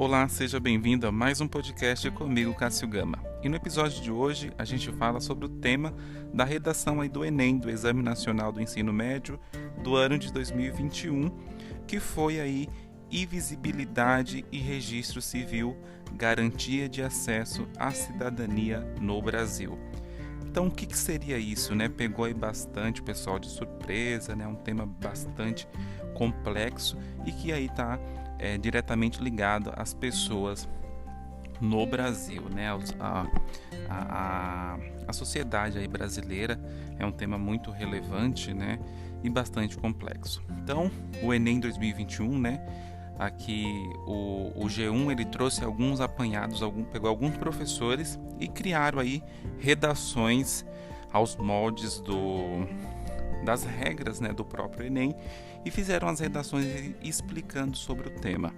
Olá, seja bem-vindo a mais um podcast comigo, Cássio Gama. E no episódio de hoje a gente fala sobre o tema da redação aí do Enem, do Exame Nacional do Ensino Médio do ano de 2021, que foi aí invisibilidade e registro civil, garantia de acesso à cidadania no Brasil. Então, o que seria isso, né? Pegou aí bastante o pessoal de surpresa, né? Um tema bastante complexo e que aí está diretamente ligado às pessoas no Brasil, né? A sociedade aí brasileira é um tema muito relevante, né? E bastante complexo. Então, o Enem 2021, né? Aqui o G1 ele trouxe alguns apanhados, pegou alguns professores e criaram aí redações aos moldes das regras, né, do próprio Enem e fizeram as redações explicando sobre o tema.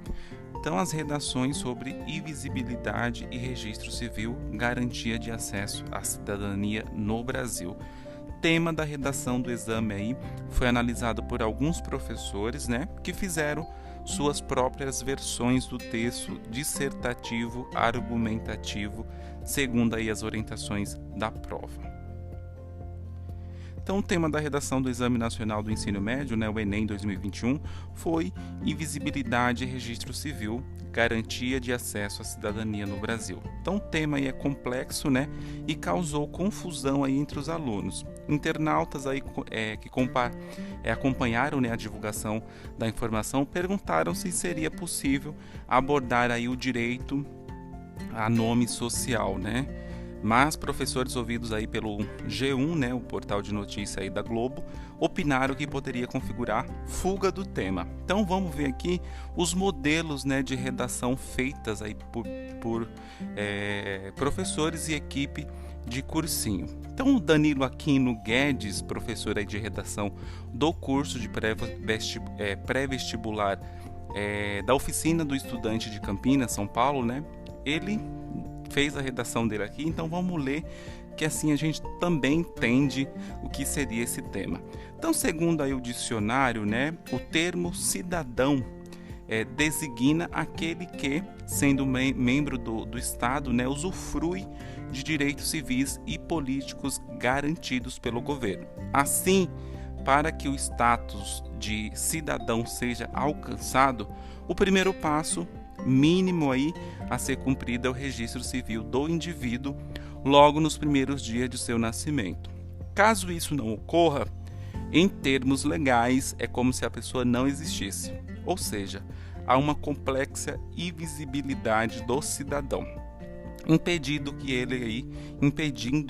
Então, as redações sobre invisibilidade e registro civil, garantia de acesso à cidadania no Brasil. Tema da redação do exame aí foi analisado por alguns professores, né, que fizeram suas próprias versões do texto dissertativo argumentativo, segundo aí as orientações da prova. Então, o tema da redação do Exame Nacional do Ensino Médio, né, o Enem 2021, foi invisibilidade e registro civil, garantia de acesso à cidadania no Brasil. Então, o tema aí é complexo, né, e causou confusão aí entre os alunos. Internautas aí que acompanharam, né, a divulgação da informação perguntaram se seria possível abordar aí o direito a nome social, né? Mas professores ouvidos aí pelo G1, né, o portal de notícia aí da Globo, opinaram que poderia configurar fuga do tema. Então vamos ver aqui os modelos, né, de redação feitas aí por professores e equipe de cursinho. Então o Danilo Aquino Guedes, professor aí de redação do curso de pré-vestibular da Oficina do Estudante de Campinas, São Paulo, né, ele fez a redação dele aqui, então vamos ler que assim a gente também entende o que seria esse tema. Então, segundo aí o dicionário, né, o termo cidadão designa aquele que, sendo membro do Estado, né, usufrui de direitos civis e políticos garantidos pelo governo. Assim, para que o status de cidadão seja alcançado, o primeiro passo mínimo aí a ser cumprido é o registro civil do indivíduo logo nos primeiros dias de seu nascimento. Caso isso não ocorra, em termos legais é como se a pessoa não existisse, ou seja, há uma complexa invisibilidade do cidadão, impedindo,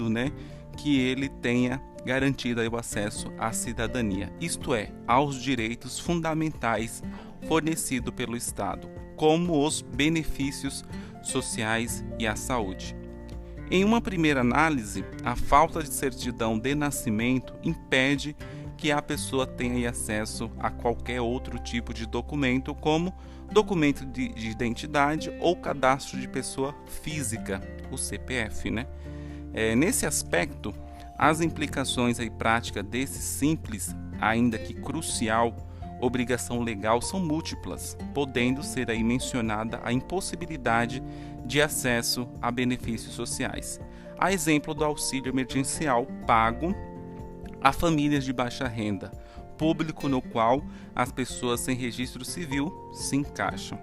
né, que ele tenha garantido aí o acesso à cidadania, isto é, aos direitos fundamentais fornecidos pelo Estado, como os benefícios sociais e a saúde. Em uma primeira análise, a falta de certidão de nascimento impede que a pessoa tenha acesso a qualquer outro tipo de documento, como documento de identidade ou cadastro de pessoa física, o CPF, né? Nesse aspecto, as implicações aí práticas desse simples, ainda que crucial, obrigação legal são múltiplas, podendo ser aí mencionada a impossibilidade de acesso a benefícios sociais. A exemplo do auxílio emergencial pago a famílias de baixa renda, público no qual as pessoas sem registro civil se encaixam.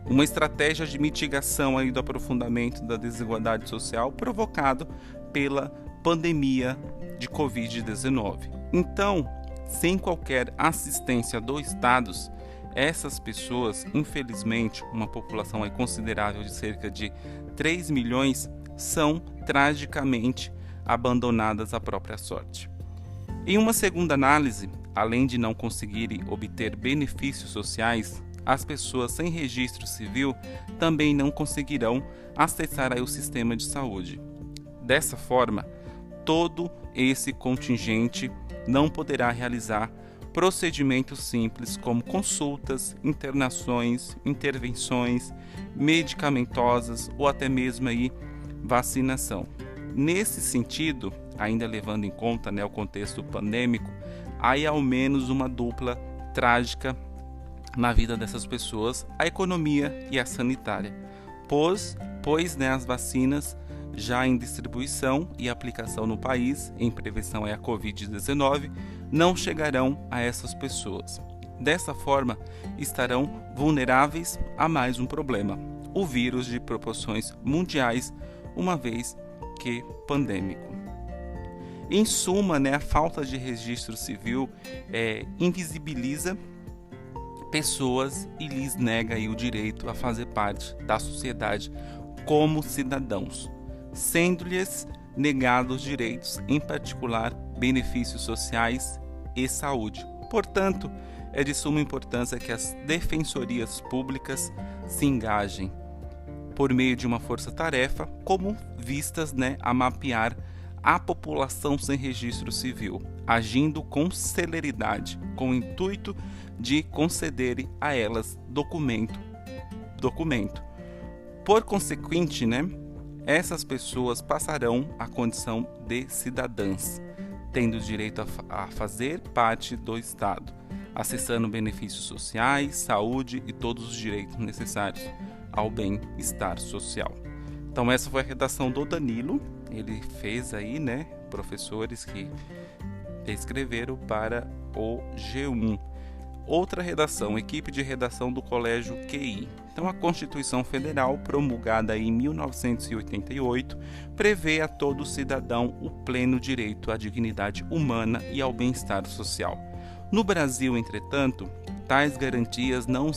Uma estratégia de mitigação aí do aprofundamento da desigualdade social provocado pela pandemia de Covid-19. Então, sem qualquer assistência do Estado, essas pessoas, infelizmente, uma população aí considerável de cerca de 3 milhões, são tragicamente abandonadas à própria sorte. Em uma segunda análise, além de não conseguirem obter benefícios sociais, as pessoas sem registro civil também não conseguirão acessar aí o sistema de saúde. Dessa forma, todo esse contingente não poderá realizar procedimentos simples como consultas, internações, intervenções medicamentosas ou até mesmo aí vacinação. Nesse sentido, ainda levando em conta, né, o contexto pandêmico, há ao menos uma dupla trágica na vida dessas pessoas a economia e a sanitária, pois as vacinas já em distribuição e aplicação no país em prevenção à Covid-19 não chegarão a essas pessoas. Dessa forma, estarão vulneráveis a mais um problema, o vírus de proporções mundiais, uma vez que pandêmico. Em suma, a falta de registro civil invisibiliza pessoas e lhes nega o direito a fazer parte da sociedade como cidadãos, sendo-lhes negados direitos, em particular benefícios sociais e saúde. Portanto, é de suma importância que as defensorias públicas se engajem por meio de uma força-tarefa, como vistas a mapear a população sem registro civil, agindo com celeridade, com o intuito de concederem a elas documento. Por consequente, essas pessoas passarão à condição de cidadãs, tendo direito a fazer parte do Estado, acessando benefícios sociais, saúde e todos os direitos necessários ao bem-estar social. Então essa foi a redação do Danilo. Ele fez aí, professores que escreveram para o G1. Outra redação, equipe de redação do Colégio QI. Então, a Constituição Federal, promulgada em 1988, prevê a todo cidadão o pleno direito à dignidade humana e ao bem-estar social. No Brasil, entretanto, tais garantias não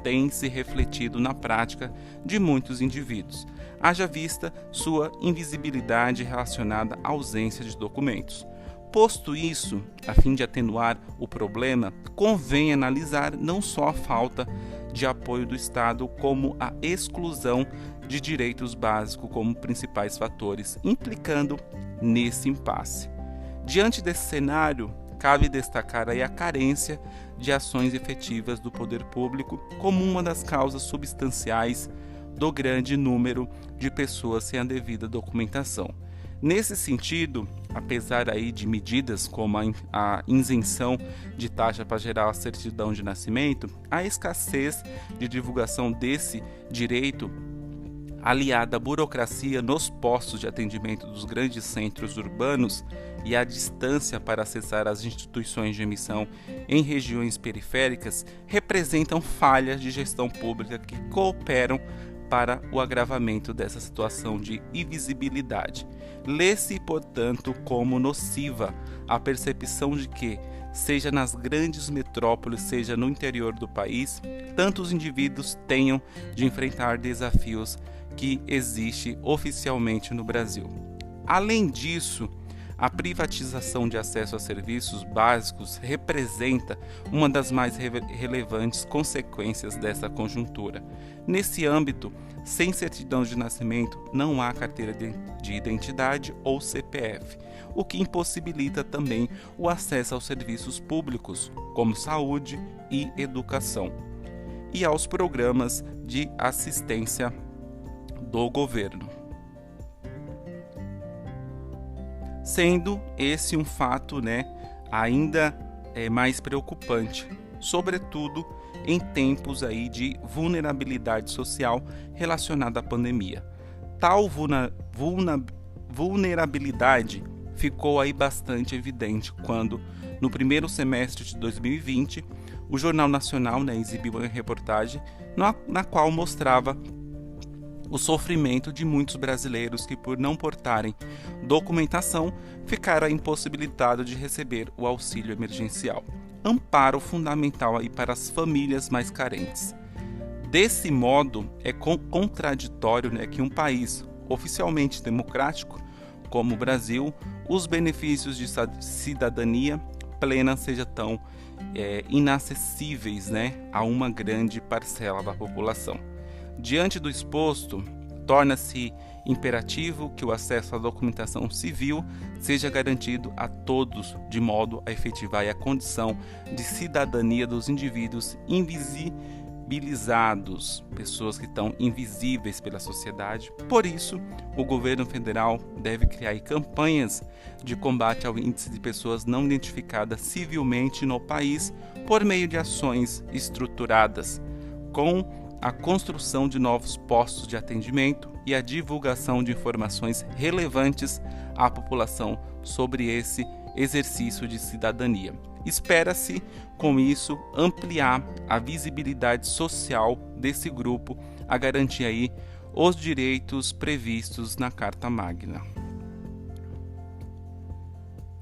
têm se refletido na prática de muitos indivíduos, haja vista sua invisibilidade relacionada à ausência de documentos. Posto isso, a fim de atenuar o problema, convém analisar não só a falta de apoio do Estado, como a exclusão de direitos básicos como principais fatores, implicando nesse impasse. Diante desse cenário, cabe destacar aí a carência de ações efetivas do poder público como uma das causas substanciais do grande número de pessoas sem a devida documentação. Nesse sentido, apesar aí de medidas como a isenção de taxa para gerar a certidão de nascimento, a escassez de divulgação desse direito, aliada à burocracia nos postos de atendimento dos grandes centros urbanos e a distância para acessar as instituições de emissão em regiões periféricas, representam falhas de gestão pública que cooperam para o agravamento dessa situação de invisibilidade. Lê-se, portanto, como nociva a percepção de que, seja nas grandes metrópoles, seja no interior do país, tantos indivíduos tenham de enfrentar desafios que existem oficialmente no Brasil. Além disso, a privatização de acesso a serviços básicos representa uma das mais relevantes consequências dessa conjuntura. Nesse âmbito, sem certidão de nascimento, não há carteira de identidade ou CPF, o que impossibilita também o acesso aos serviços públicos, como saúde e educação, e aos programas de assistência do governo. Sendo esse um fato ainda mais preocupante, sobretudo em tempos aí de vulnerabilidade social relacionada à pandemia. Tal vulnerabilidade ficou aí bastante evidente quando, no primeiro semestre de 2020, o Jornal Nacional exibiu uma reportagem na qual mostrava o sofrimento de muitos brasileiros que, por não portarem documentação, ficaram impossibilitados de receber o auxílio emergencial, amparo fundamental aí para as famílias mais carentes. Desse modo, é contraditório que um país oficialmente democrático, como o Brasil, os benefícios de cidadania plena sejam tão inacessíveis a uma grande parcela da população. Diante do exposto, torna-se imperativo que o acesso à documentação civil seja garantido a todos, de modo a efetivar a condição de cidadania dos indivíduos invisibilizados, pessoas que estão invisíveis pela sociedade. Por isso, o governo federal deve criar campanhas de combate ao índice de pessoas não identificadas civilmente no país por meio de ações estruturadas, com a construção de novos postos de atendimento e a divulgação de informações relevantes à população sobre esse exercício de cidadania. Espera-se, com isso, ampliar a visibilidade social desse grupo, a garantir aí os direitos previstos na Carta Magna.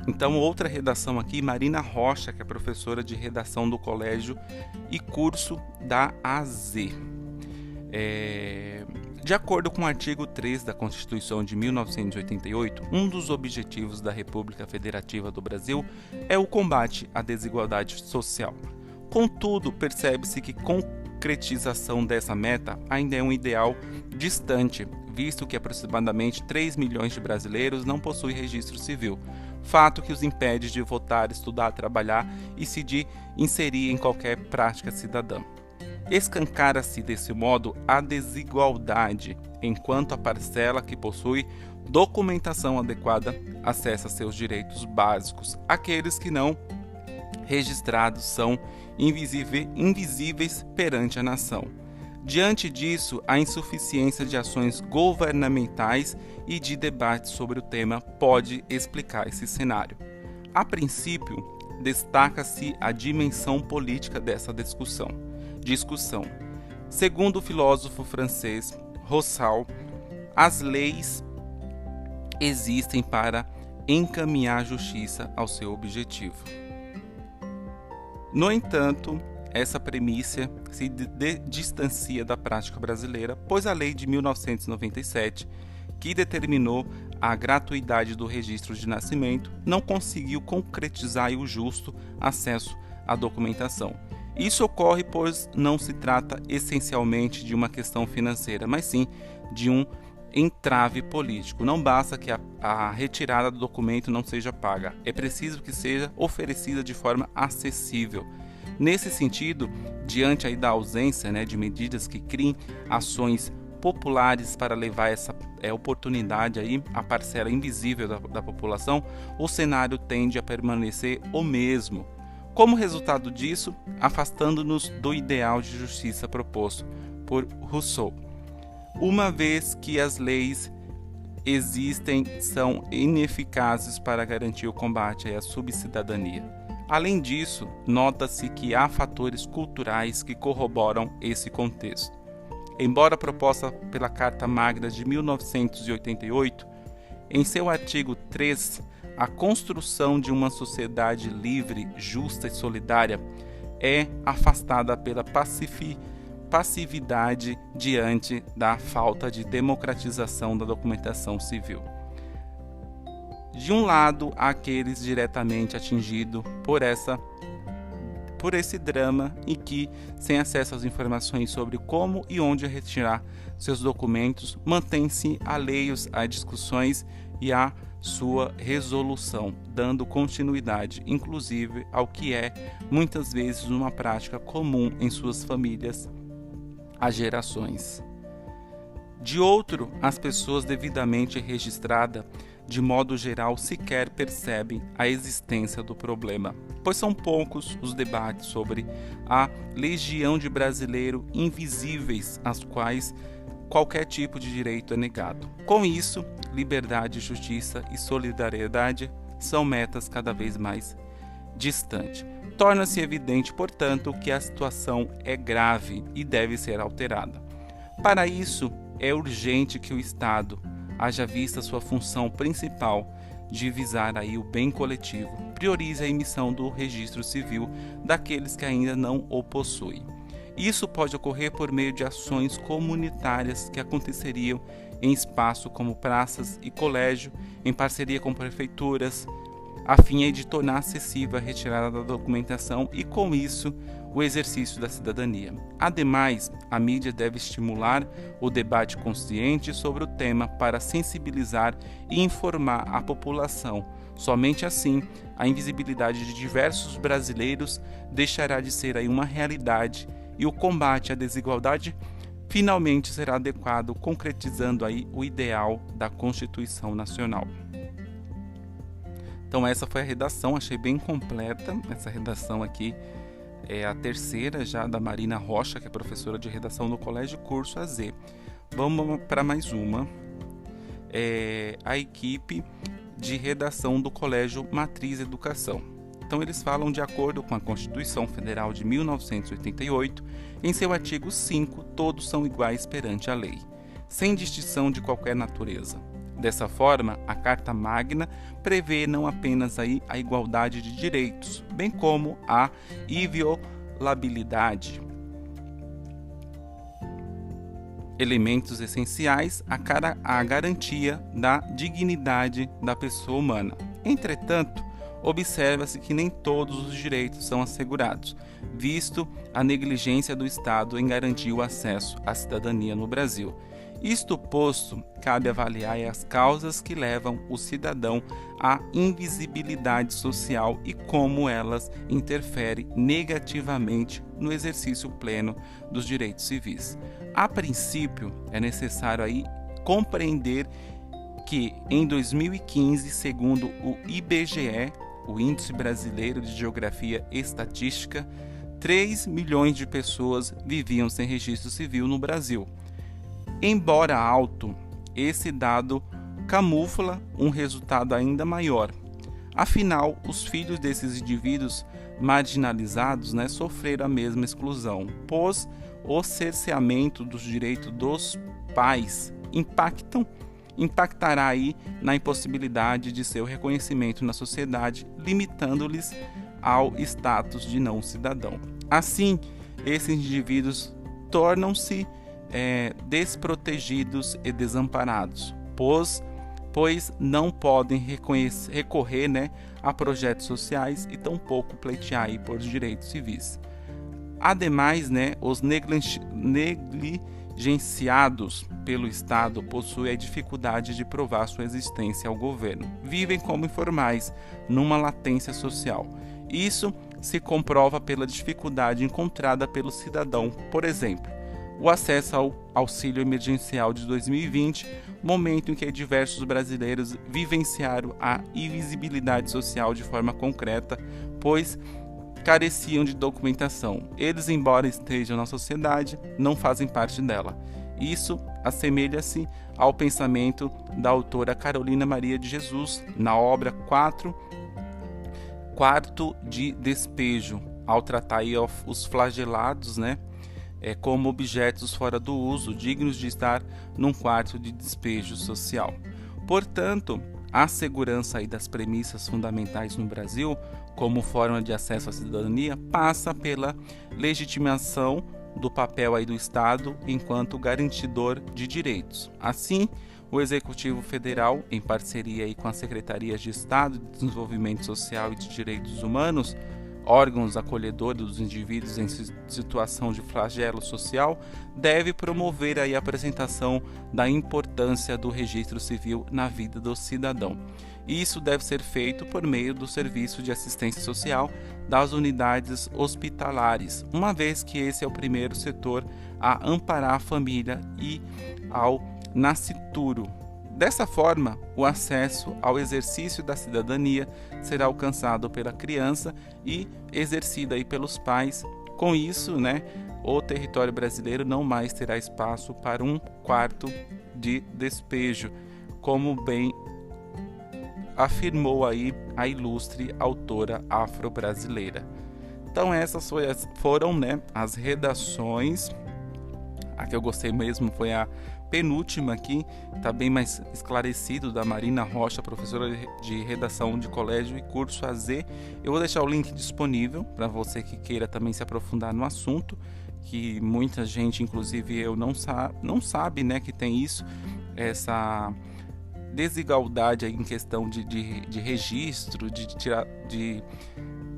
Então, outra redação aqui, Marina Rocha, que é professora de redação do colégio e curso da AZ. De acordo com o artigo 3 da Constituição de 1988, um dos objetivos da República Federativa do Brasil é o combate à desigualdade social. Contudo, percebe-se que concretização dessa meta ainda é um ideal distante, visto que aproximadamente 3 milhões de brasileiros não possuem registro civil, fato que os impede de votar, estudar, trabalhar e se de inserir em qualquer prática cidadã. Escancara-se desse modo a desigualdade, enquanto a parcela que possui documentação adequada acessa seus direitos básicos. Aqueles que não registrados são invisíveis perante a nação. Diante disso, a insuficiência de ações governamentais e de debates sobre o tema pode explicar esse cenário. A princípio, destaca-se a dimensão política dessa discussão. Segundo o filósofo francês Rousseau, as leis existem para encaminhar a justiça ao seu objetivo. No entanto, essa premissa se distancia da prática brasileira, pois a lei de 1997, que determinou a gratuidade do registro de nascimento, não conseguiu concretizar o justo acesso à documentação. Isso ocorre pois não se trata essencialmente de uma questão financeira, mas sim de um entrave político. Não basta que a retirada do documento não seja paga, é preciso que seja oferecida de forma acessível. Nesse sentido, diante aí da ausência de medidas que criem ações populares para levar essa oportunidade aí à parcela invisível da população, o cenário tende a permanecer o mesmo. Como resultado disso, afastando-nos do ideal de justiça proposto por Rousseau, uma vez que as leis existem são ineficazes para garantir o combate à subcidadania. Além disso, nota-se que há fatores culturais que corroboram esse contexto. Embora proposta pela Carta Magna de 1988, em seu artigo 3, a construção de uma sociedade livre, justa e solidária é afastada pela passividade diante da falta de democratização da documentação civil. De um lado, há aqueles diretamente atingidos por esse drama e que, sem acesso às informações sobre como e onde retirar seus documentos, mantêm-se alheios a discussões e a sua resolução, dando continuidade, inclusive, ao que é, muitas vezes, uma prática comum em suas famílias há gerações. De outro, as pessoas devidamente registradas, de modo geral, sequer percebem a existência do problema, pois são poucos os debates sobre a legião de brasileiros invisíveis, às quais qualquer tipo de direito é negado. Com isso, liberdade, justiça e solidariedade são metas cada vez mais distantes. Torna-se evidente, portanto, que a situação é grave e deve ser alterada. Para isso, é urgente que o Estado, haja vista sua função principal de visar aí o bem coletivo, priorize a emissão do registro civil daqueles que ainda não o possuem. Isso pode ocorrer por meio de ações comunitárias que aconteceriam em espaços como praças e colégio, em parceria com prefeituras, a fim de tornar acessível a retirada da documentação e, com isso, o exercício da cidadania. Ademais, a mídia deve estimular o debate consciente sobre o tema para sensibilizar e informar a população. Somente assim, a invisibilidade de diversos brasileiros deixará de ser aí uma realidade e o combate à desigualdade finalmente será adequado, concretizando aí o ideal da Constituição Nacional. Então essa foi a redação, achei bem completa. Essa redação aqui é a terceira já da Marina Rocha, que é professora de redação no Colégio Curso AZ. Vamos para mais uma. A equipe de redação do Colégio Matriz Educação. Então eles falam de acordo com a Constituição Federal de 1988, em seu artigo 5, todos são iguais perante a lei, sem distinção de qualquer natureza. Dessa forma, a Carta Magna prevê não apenas a igualdade de direitos, bem como a inviolabilidade, elementos essenciais à garantia da dignidade da pessoa humana. Entretanto, observa-se que nem todos os direitos são assegurados, visto a negligência do Estado em garantir o acesso à cidadania no Brasil. Isto posto, cabe avaliar as causas que levam o cidadão à invisibilidade social e como elas interferem negativamente no exercício pleno dos direitos civis. A princípio, é necessário aí compreender que em 2015, segundo o IBGE, o Índice Brasileiro de Geografia e Estatística, 3 milhões de pessoas viviam sem registro civil no Brasil. Embora alto, esse dado camufla um resultado ainda maior. Afinal, os filhos desses indivíduos marginalizados sofreram a mesma exclusão, pois o cerceamento dos direitos dos pais impactará aí na impossibilidade de seu reconhecimento na sociedade, limitando-lhes ao status de não cidadão. Assim, esses indivíduos tornam-se desprotegidos e desamparados, pois não podem recorrer a projetos sociais e tampouco pleitear aí por direitos civis. Ademais, os negligenciados pelo Estado possuem a dificuldade de provar sua existência ao governo. Vivem como informais, numa latência social. Isso se comprova pela dificuldade encontrada pelo cidadão, por exemplo, o acesso ao auxílio emergencial de 2020, momento em que diversos brasileiros vivenciaram a invisibilidade social de forma concreta, pois careciam de documentação. Eles, embora estejam na sociedade, não fazem parte dela. Isso assemelha-se ao pensamento da autora Carolina Maria de Jesus, na obra Quarto de Despejo, ao tratar aí os flagelados, como objetos fora do uso, dignos de estar num quarto de despejo social. Portanto, a segurança aí das premissas fundamentais no Brasil, como forma de acesso à cidadania, passa pela legitimação do papel aí do Estado enquanto garantidor de direitos. Assim, o Executivo Federal, em parceria aí com as Secretarias de Estado de Desenvolvimento Social e de Direitos Humanos, órgãos acolhedores dos indivíduos em situação de flagelo social, deve promover aí a apresentação da importância do registro civil na vida do cidadão. Isso deve ser feito por meio do serviço de assistência social das unidades hospitalares, uma vez que esse é o primeiro setor a amparar a família e ao nascituro. Dessa forma, o acesso ao exercício da cidadania será alcançado pela criança e exercido aí pelos pais. Com isso, o território brasileiro não mais terá espaço para um quarto de despejo, como bem afirmou aí a ilustre autora afro-brasileira. Então essas foram as redações. A que eu gostei mesmo foi a penúltima aqui, está bem mais esclarecido, da Marina Rocha, professora de redação de colégio e curso AZ. Eu vou deixar o link disponível para você que queira também se aprofundar no assunto, que muita gente, inclusive eu, não sabe que tem isso, essa desigualdade aí em questão de registro,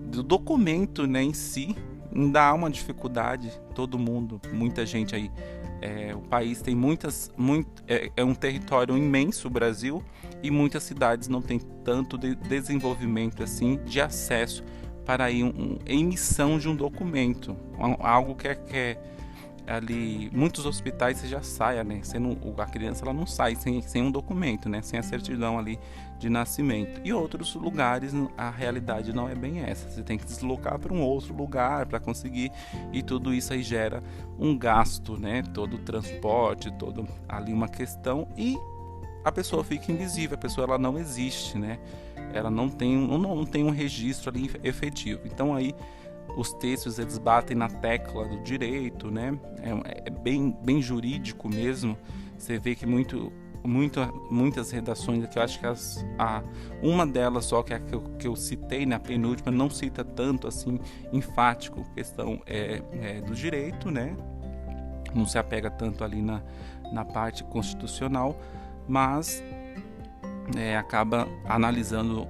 do documento em si. Ainda há uma dificuldade, muita gente aí. O país tem é um território imenso, o Brasil, e muitas cidades não têm tanto desenvolvimento assim de acesso para aí emissão de um documento, algo que é ali, muitos hospitais você já sai, né? A criança ela não sai sem um documento, né? Sem a certidão ali de nascimento. E outros lugares a realidade não é bem essa. Você tem que deslocar para um outro lugar para conseguir, e tudo isso aí gera um gasto, né? Todo o transporte, todo ali uma questão, e a pessoa fica invisível, a pessoa ela não existe, né? Ela não tem um registro ali efetivo. Então aí os textos eles batem na tecla do direito, né? É bem jurídico mesmo. Você vê que muitas redações aqui, eu acho que uma delas só, que é a que eu citei na penúltima, não cita tanto assim enfático questão do direito, né? Não se apega tanto ali na parte constitucional, mas acaba analisando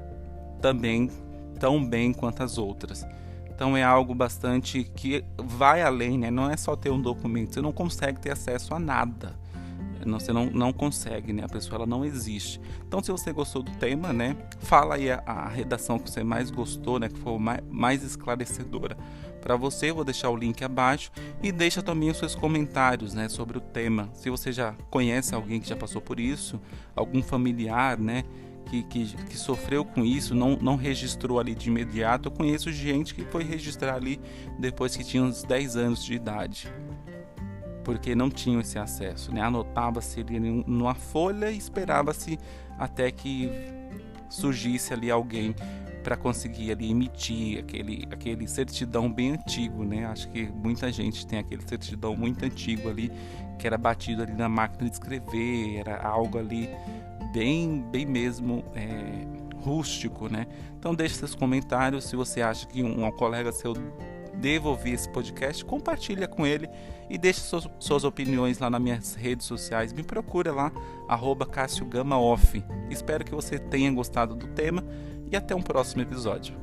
também tão bem quanto as outras. Então é algo bastante que vai além, né? Não é só ter um documento, você não consegue ter acesso a nada. Você não consegue, né? A pessoa ela não existe. Então, se você gostou do tema, né? Fala aí a redação que você mais gostou, né? Que for mais esclarecedora para você. Eu vou deixar o link abaixo e deixa também os seus comentários, né? Sobre o tema. Se você já conhece alguém que já passou por isso, algum familiar, né? Que sofreu com isso, não registrou ali de imediato. Eu conheço gente que foi registrar ali depois que tinha uns 10 anos de idade, porque não tinham esse acesso, né? Anotava-se ali numa folha e esperava-se até que surgisse ali alguém para conseguir ali emitir aquele certidão bem antigo, né? Acho que muita gente tem aquele certidão muito antigo ali, que era batido ali na máquina de escrever, era algo ali bem mesmo rústico, né? Então deixe seus comentários. Se você acha que um colega seu deva ouvir esse podcast, compartilha com ele e deixe suas opiniões lá nas minhas redes sociais. Me procura lá, @CassioGamaOff. Espero que você tenha gostado do tema e até um próximo episódio.